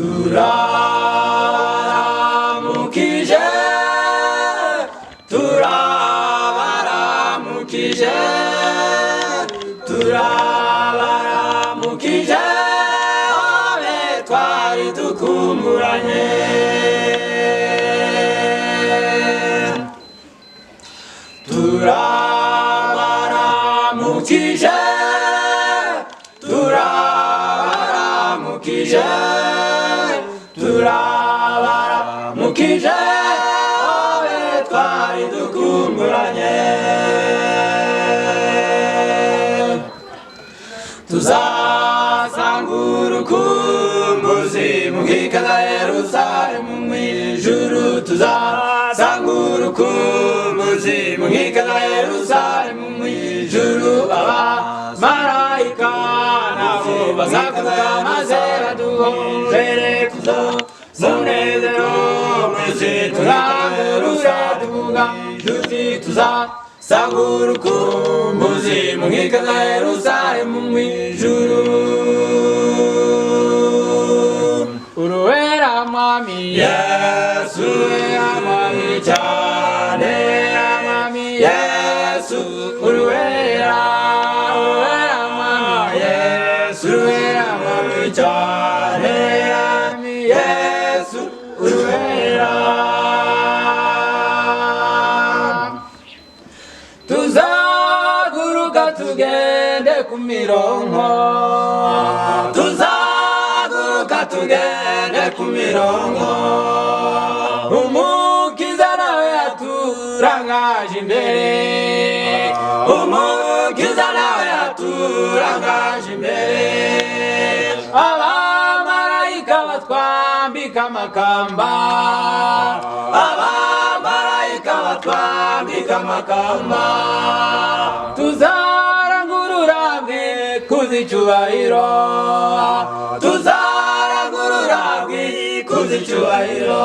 Turabaramukije, turabaramukije, turabaramukije, abe twari dukumburanye. Turabaramukije, turabaramukije, turabaramukije, abe twari dukumburanye. Tuzasanga urukumbuzi mu nkike za Yerusalemu mw'ijuru. Tuzasanga urukumbuzi mu nkike za Yerusalemu mw'ijuru. Abamarayika nabo bazakuvuga maze baduhobere kumunezero mwinshi. Turangurura tuvuga tuti tuzasanga urukumbuzi mu nkike za Yerusalemu mw'ijuru. Uruwera mwami Yesu, uruwera mwami cyane, mwami Yesu, uruwera, uruwera mwami Yesu, uruwera mwami cyane, mwami Yesu, uruwera. Tuzaguruka tugende ku mirongo, tuzaguruka tugende ku mirongo. Umukiza nawe yaturangaje imbere, umukiza nawe yaturangaje imbere. Abamarayika batwambika amakamba, abamarayika batwambika amakamba. Tuzarangurura bwikuza icyubahiro, tuzarangurura bwikuza icyubahiro.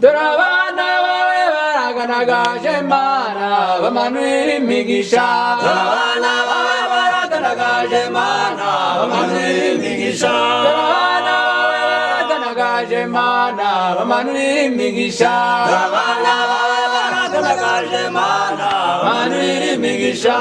Dore abana bawe baraganagaje Mana, bamanurira imigisha. Dore abana bawe baraganagaje Mana, bamanurira imigisha. Dore abana bawe baraganagaje Mana, bamanurira imigisha. Dore abana bawe baraganagaje Mana, bamanurira imigisha.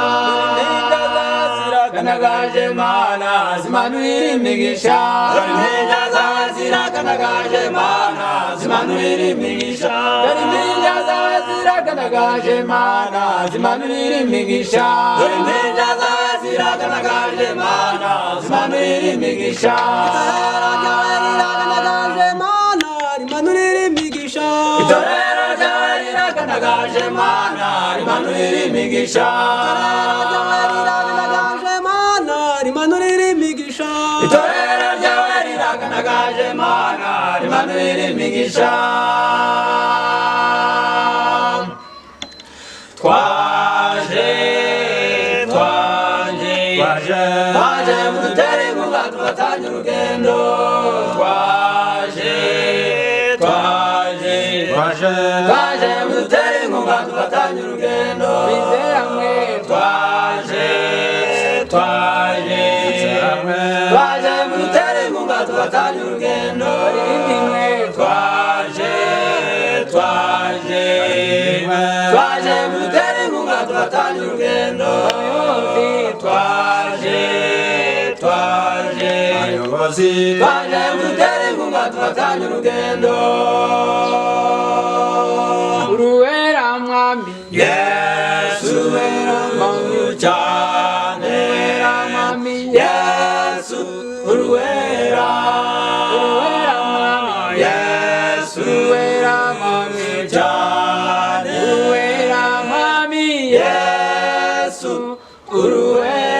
Ziraganagaje Mana, zimanurira imigisha. Dore impinja zawe ziraganagaje Mana, zimanurira imigisha. Dore impinja zawe ziraganagaje Mana, zimanurira imigisha. Dore impinja zawe ziraganagaje Mana, zimanurira imigisha. Itorero ryawe riraganagaje Mana, rimanurira imigisha. Itorero ryawe riraganagaje Mana, rimanurira imigisha. Twaje mudutere inkunga tubatanye urugendo. Twaje mudutere inkunga tubatanye urugendo. Bizere hamwe. Twaje mudutere inkunga tubatanye urugendo. Twaje mudutere inkunga tubatanye urugendo. Twaje mudutere inkunga tubatanye urugendo. Uruwera mwami Yesu, uruwera mwami cyane, uruwera mwami Yesu, uruwera, uruwera mwami Yesu, uruwera mwami cyane, uruwera mwami Yesu, uruwera.